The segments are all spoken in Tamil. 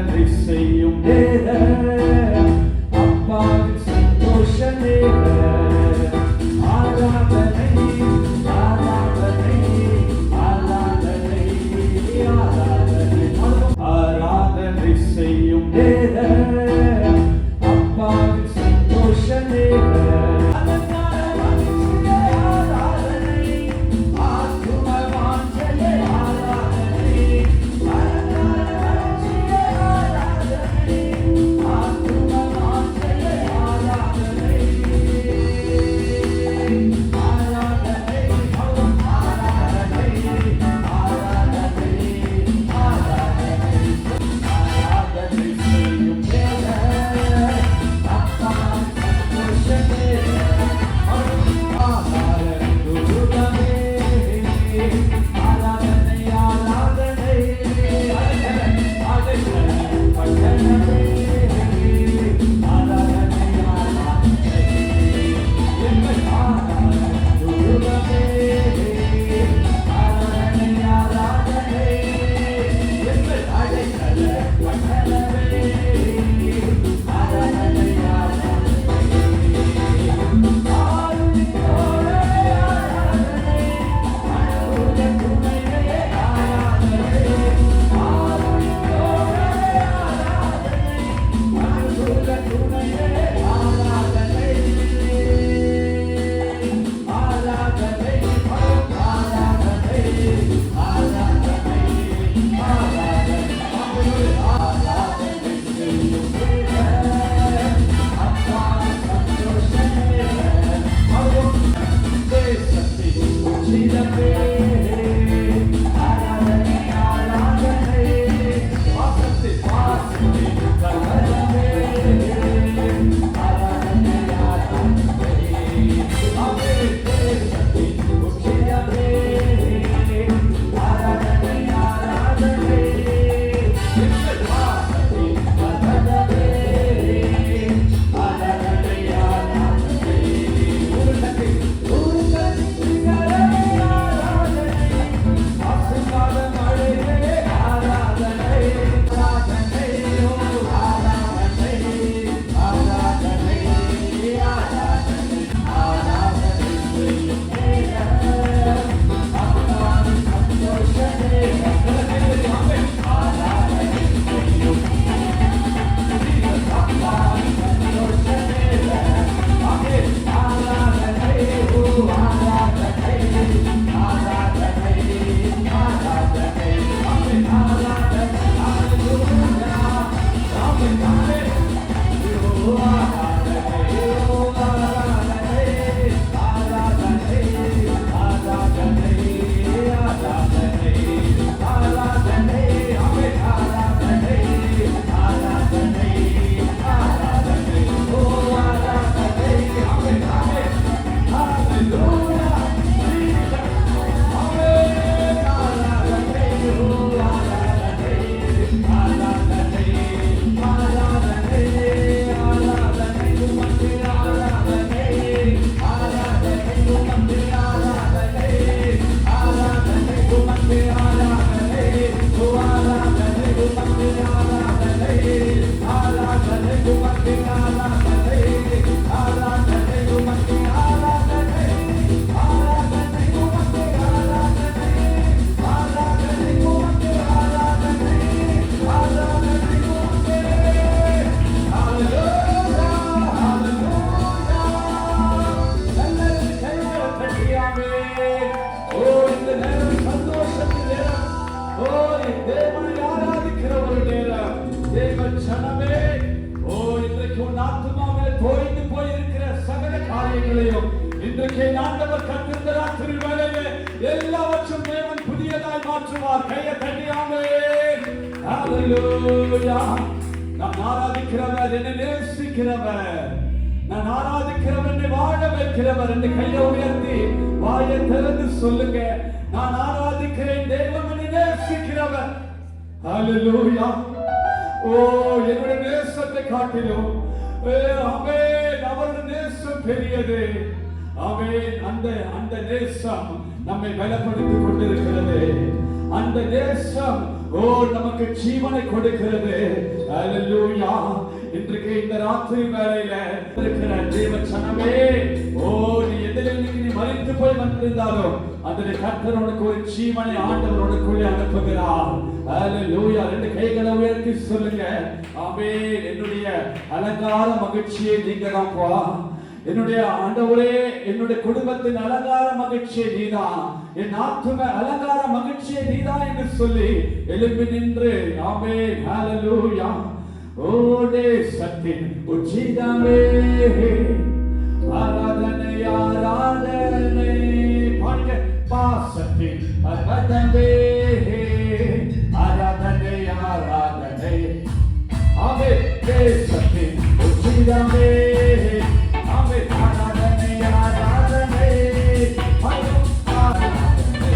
ஆராதனை செய்யும் நேரம் அப்பாவின் சந்தோஷ நேரம் ஆராதனை ஆராதனை ஆராதனை ஆராதனை ஆராதனை செய்யும் நேரம் அப்பாவின் சந்தோஷ நேரம் இன்றைக்கு ஆண்டவர் கர்த்தர் ராத்திரி வேளையிலே எல்லாவற்றையும் தேவன் புதியதாய் மாற்றுவார். கையை தட்டி ஆமென். ஹalleluya. நான் ஆராதிக்கிறவர், என்னை நேசிக்கிறவர், நான் ஆராதிக்கிறவர், என்னை வாழ வைக்கிறவர் என்று கையை உயர்த்தி வாயை திறந்து சொல்லுங்க. நான் ஆராதிக்கிறேன், தேவன் என்னை நேசிக்கிறவர். ஹalleluya. ஓ, என்னுடைய நேசத்தை காட்டிலும் ஆமென், அவருடைய நேசம் பெரியது. ஆமென். அந்த நேசம் நம்மை பலப்படுத்திக் கொண்டிருக்கிறது. அந்த நேசம் ஓ நமக்கு ஜீவனை கொடுக்கிறது. ஹalleluya. இன்றைக்கு இந்த ராத்திரி வேளையில இருக்கிற தேவ ஜனமே, ஓ நீ எதிலே நீ மரித்து போய் வந்திருந்தாலும் அதிலே கர்த்தர் உனக்கு ஒரு ஜீவனை ஆண்டவர் உனக்குள்ளே அனுப்புகிறார். ஹalleluya. ரெண்டு கைகளை உயர்த்தி சொல்லுங்க, ஆமென். என்னுடைய அலங்கார மகிழ்ச்சியை நீங்க தான்ப்பா. என்னுடைய ஆண்டவரே, என்னுடைய குடும்பத்தின் அலங்கார மகிழ்ச்சியை நீதான், என் ஆத்தும அலங்கார மகிழ்ச்சியை நீதான் என்று சொல்லி எழுப்பி நின்று ஆமென். ஹalleluya. ஓடே சத்தின் உச்சிதமே ஆராதனை ஆராதனை பாடுங்க. பாசத்தின் பர்வதமே ஆராதனை ஆராதனை. ஆமென். தேசத்தின் உச்சிதமே ஆமென். ஆராதனை ஆராதனை ஆராதனை. ஆராதனை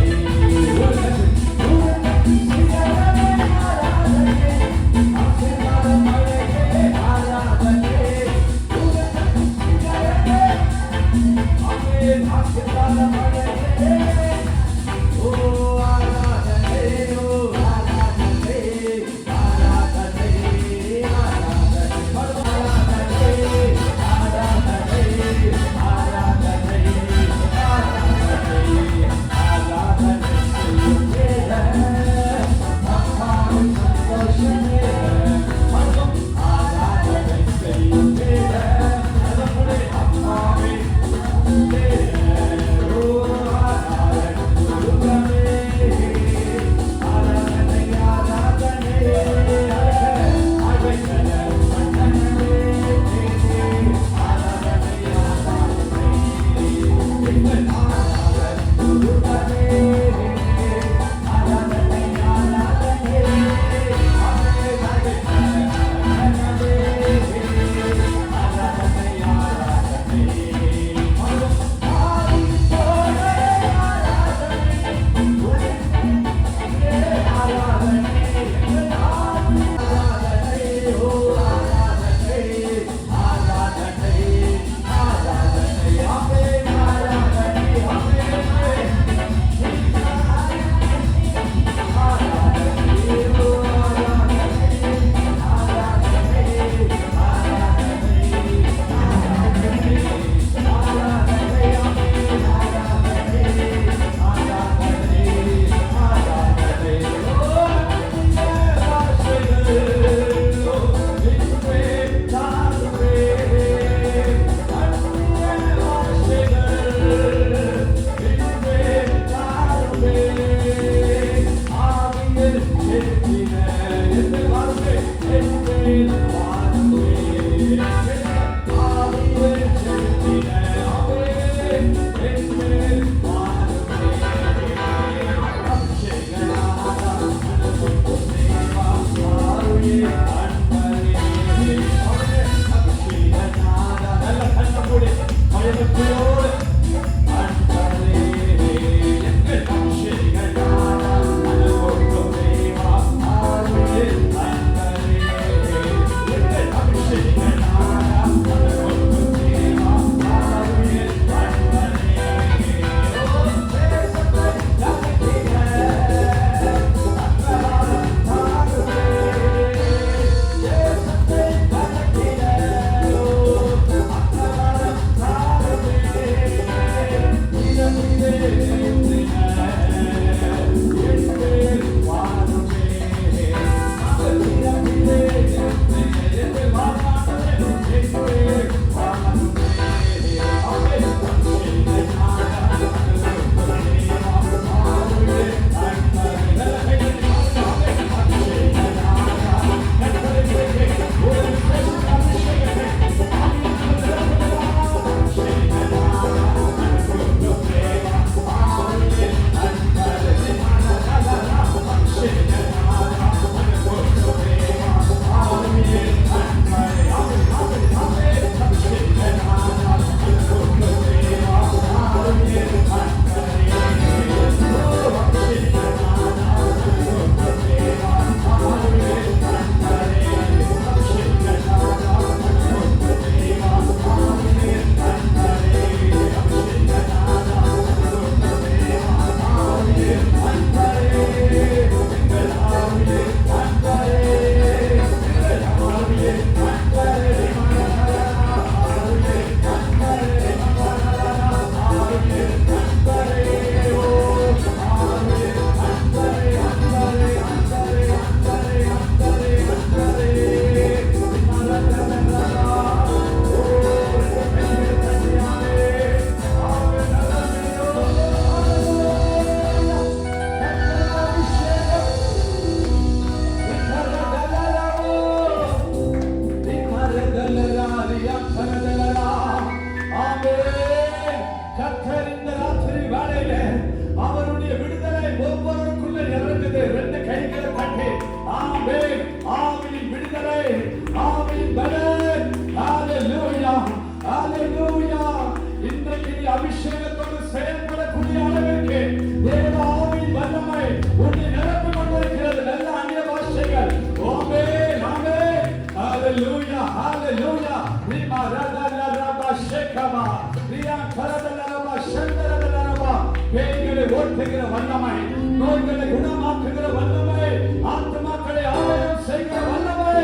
ஆமென் ஆமென் ஹalleluya ஹalleluya ரிமா ரதலரபா ஷேகமா ரியா கரதலரபா ஷந்தரதலரபா பேய்களை ஓட்டுகிற வல்லமை நோய்களை குணமாக்குகிற வல்லமை ஆத்துமாக்களை ஆலயம் செய்கிற வல்லமை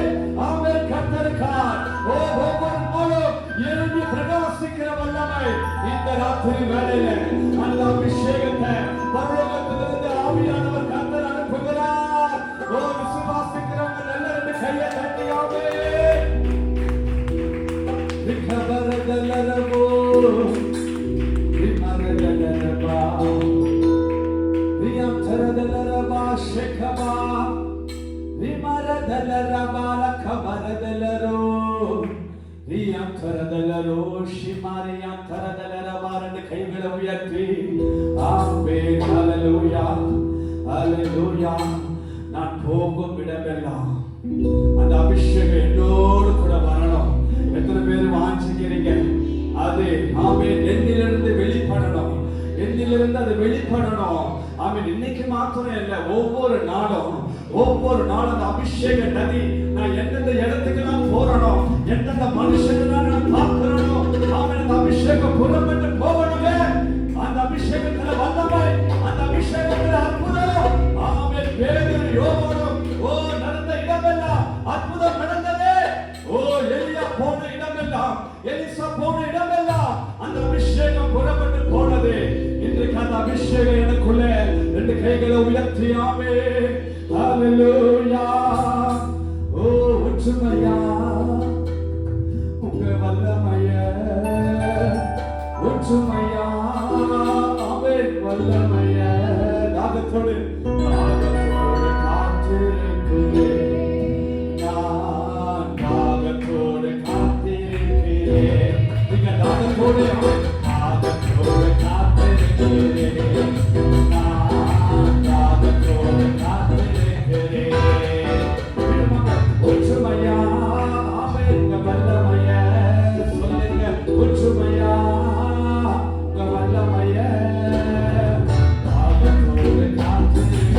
ஆமென் கர்த்தருக்கார் ஓ ஒவ்வொரு நாளும் எழும்பி பிரகாசிக்கிற வல்லமை இந்த ராத்திரி வேளையில அந்த அபிஷேகத்தை பரலோகத்திலிருந்து ஆவியானவர் கர்த்தர் அனுப்புகிறார் ஓ விசுவாசிக்கிறவங்க எல்லாரும் கையை தட்டி ஆமென் விகபரதலரபோ விமரதலரபா ரியம் தரதலரபா ஷேகபா விமரதலரபா லகபரதலரோ ரியம் தரதலரோ ஷிமாரியம் தரதலரபா ரெண்டு கைகளை உயர்த்தி ஆமென் ஹalleluya ஹalleluya நான் போகும் இடமெல்லாம் அந்த அபிஷேகம் என்னோடு கூட வரணும். எத்தனை பேர் வாஞ்சிக்கிறீங்க? அது ஆமென் என்னிலிருந்து வெளிப்படணும், என்னிலிருந்து அது வெளிப்படணும். ஆமென் இன்னைக்கு மாத்திரம் இல்ல, ஒவ்வொரு நாளும் அந்த அபிஷேக நதி நான் எந்தெந்த இடத்துக்கு நான் போறணும், எந்தெந்த மனுஷனை நான் பார்க்கிறனோ ஆமென் அந்த அபிஷேகம் புறப்பட்டு போகணுங்க. அந்த அபிஷேகத்துல வல்லமை, அந்த அபிஷேகத்துல அற்புதம். ஆமென் பேதுரு யோவானும் ஓ நடந்த இடமெல்லாம் அற்புதம் நடந்தது. ஓ எலியா போன இடமெல்லாம், எலிசா போன இடமெல்லாம் அந்த அபிஷேகம் புறப்பட்டு போனது. இன்றைக்கு அந்த அபிஷேகம் எனக்குள்ள ரெண்டு கைகளை உயர்த்தி ஆமென் ஹalleluya. ஓ ஒற்றுமையா உங்க வல்லமைய, ஒற்றுமையா ஆமென் வல்லமைய தாகத்தோடு காத்திருக்கிறேன், நான் தாகத்தோடு காத்திருக்கிறேன். நீங்க தாகத்தோடு காத்திருக்கிறேன், நான் தாகத்தோடு காத்திருக்கிறேன். ஒற்றுமையா ஆமென் உங்க வல்லமைய சொல்லுங்க, ஒற்றுமையா உங்க வல்லமைய தாகத்தோடு காத்திருக்கிறேன்.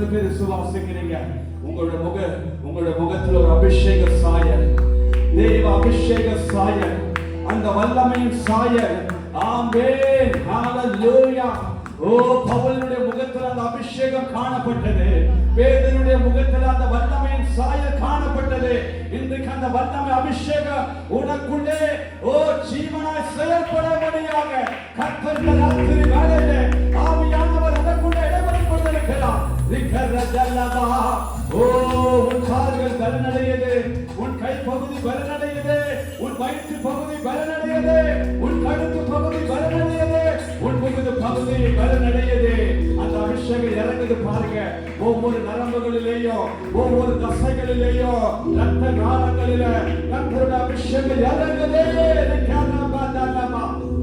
எத்தனை பேர் விசுவாசிக்கிறீங்க? உங்களுடைய முகத்துல ஒரு அபிஷேக சாயல், தேவ அபிஷேக சாயல், அந்த வல்லமையின் சாயல். ஆமென், ஹalleluya. ஓ, பவுலுடைய முகத்தில் அந்த அபிஷேகம் காணப்பட்டது, பேதுருடைய முகத்தில் அந்த வல்லமையின் சாயல் காணப்பட்டது. இன்றைக்கு அந்த வல்லமை அபிஷேகம் உனக்குள்ளே ஓ ஜீவனாய் செயல்படும்படியாக கர்த்தர் இந்த ராத்திரி வேளையிலே ஆவியானவர் உனக்குள்ளே இடைவெளி கொண்டிருக்கிறார். ஓ, உன் கால்கள் பலனடையது, உன் கை பகுதி பலனடையது, உன் வயிற்று பகுதி பலனடையது, உன் கழுத்து பகுதி பலனடையது, உன் முதுகு பகுதி பலனடையது. அந்த அபிஷேகம் இறங்குது பாருங்க. ஒவ்வொரு நரம்புகளிலேயும் ஒவ்வொரு தசைகளிலேயும் ரத்த நாளங்களிலே கர்த்தருடைய அபிஷேகம் இறங்குது.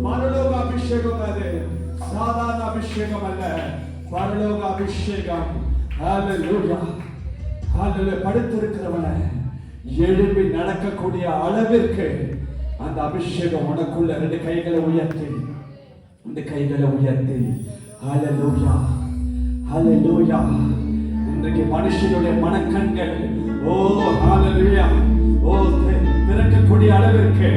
பரலோக அபிஷேகம், அது சாதாரண அபிஷேகம் அல்ல, பரலோக அபிஷேகம். ஹalleluya, ஹalleluya. படுத்திருக்கிறவனை எழுப்பி நடக்கக்கூடிய அளவிற்கு அந்த அபிஷேகம் உனக்குள்ள. ரெண்டு கைகளை உயர்த்தி, ரெண்டு கைகளை உயர்த்தி ஹalleluya, ஹalleluya. இன்றைக்கு மனுஷனுடைய மனக்கண்கள் ஓ ஹalleluya ஓ திறக்கக்கூடிய அளவிற்கு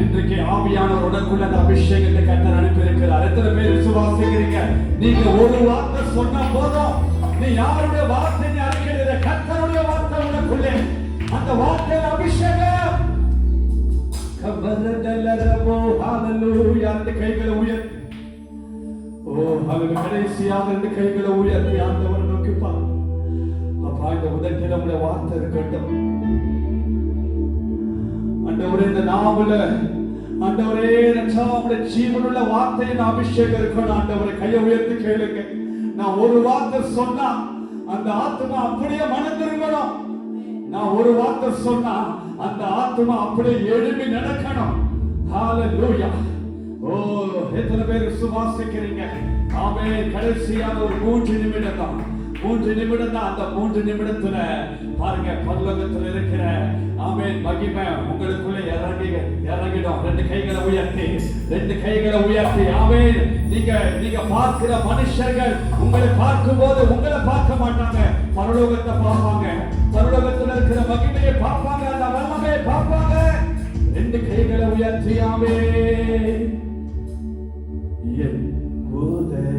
இன்றைக்கு ஆவியானவர் உனக்குள்ள அந்த அபிஷேகத்தை கர்த்தர் அனுப்பி இருக்கிறார். எத்தனை பேர் விசுவாசிக்கிறீங்க? நீங்க ஒரு வார்த்தை சொன்னா போதும். நீ யாருடைய வார்த்தை அறிக்கையில கர்த்தருடைய வார்த்தை உனக்குள்ளே, அந்த வார்த்தையின் அபிஷேகம். கவரதலரவோ ஹalleluya. அந்த கைகளை உயர்த்தி ஓ ஹalleluya. கடைசியாக ரெண்டு கைகளை உயர்த்தி ஆண்டவரை நோக்கி பார். அப்பா, இந்த உதட்டில் நம்முடைய வார்த்தை இருக்கட்டும் ஆண்டவரே. இந்த நாவல ஆண்டவரே நம்முடைய ஜீவனுள்ள வார்த்தையின் அபிஷேகம் இருக்கணும். ஆண்டவரை கையை உயர்த்தி கேளுங்க. நான் ஒரு வார்த்தை சொன்னா அந்த ஆத்மா அப்படியே மனம் திரும்பணும். நான் ஒரு வார்த்தை சொன்னா அந்த ஆத்மா அப்படியே எழுப்பி நடக்கணும். ஹalleluya. ஓ, எத்தனை பேர் விசுவாசிக்கிறீங்க? ஆமென். கடைசியான ஒரு 3 நிமிடம் தான், 3 நிமிடம் தான். அந்த 3 நிமிடத்துல பாருங்க பரலோகத்துல இருக்கிற ஆமென் மகிமை உங்களுக்குள்ள இறங்கிடும். ரெண்டு கைகளை உயர்த்தி, ரெண்டு கைகளை உயர்த்தி ஆமென். நீங்க பார்க்கிற மனுஷர்கள் உங்களை பார்க்கும் போது உங்களை பார்க்க மாட்டாங்க, பரலோகத்தை பார்ப்பாங்க. பரலோகத்துல இருக்கிற மகிமையை பார்ப்பாங்க, அந்த வல்லமையை பார்ப்பாங்க. ரெண்டு கைகளை உயர்த்தி ஆமென். என் உதடு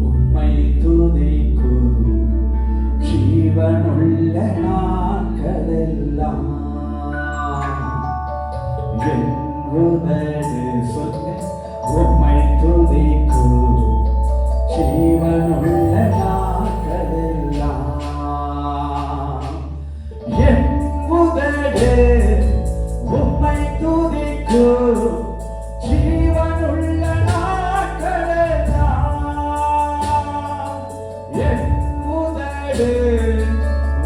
உம்மை துதிக்கும் ஜீவனுள்ள நாட்களெல்லாம். என் உதடு சொல்ல உம்மை துதிக்கும் ஜீவனுள்ள நாட்களெல்லாம். என் உதடு உம்மை துதிக்கும் ஜீவனுள்ள நாட்களெல்லாம். என் உதடு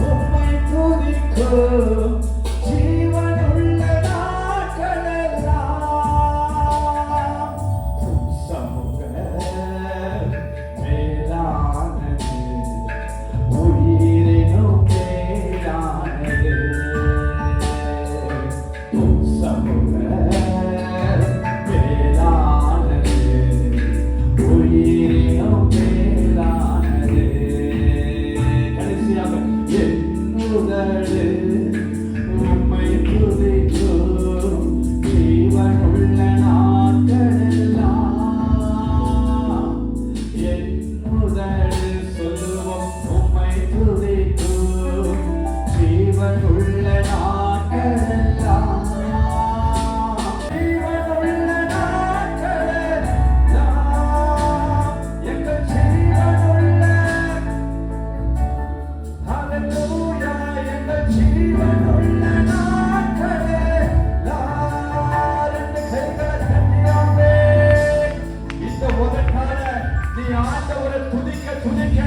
உம்மை துதிக்கும் ஜீவனுள்ள நாட்களெல்லாம். சமூக மேலானது, உயிரினும் மேலானது. சமூக மேலானது, உயிரினும் மேலானது. கடைசியாக என் உதடு உம்மை துதிக்கும் ஜீவனுள்ள நாட்களெல்லாம். என் உதடு சொல்லுவோம் உம்மை துதிக்கும் ஜீவனுள்ள நாட்களெல்லாம். ஜீவனுள்ள நாட்களெல்லாம். எங்கள் ஜீவனுள்ள ஹalleluya. எங்கள் ஜீவனுள்ள நாட்களெல்லாம். ரெண்டு கைகளை தட்டி ஆமென். இந்த உதட்டால நீ ஆண்டவரை துதிக்க துதிக்க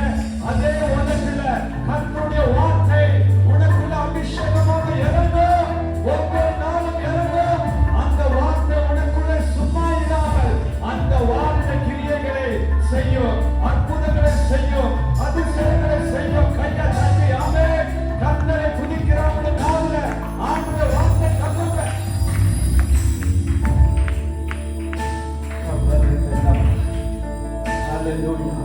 அதே உதட்டில கர்த்தருடைய வார்த்தை உனக்குள்ள அபிஷேகமாக இறங்கும். ஒவ்வொரு நாளும் இறங்கும். அந்த வார்த்தை உனக்குள்ள சும்மா இராமல் அந்த வார்த்தை கிரியைகளை செய்யும், அற்புதங்களை செய்யும், அதிசயங்களை செய்யும். கையை தட்டி ஆமென். கர்த்தரை துதிக்கிறவங்க நாவுல ஆண்டவருடைய வார்த்தை தங்குங்க. ஹalleluya.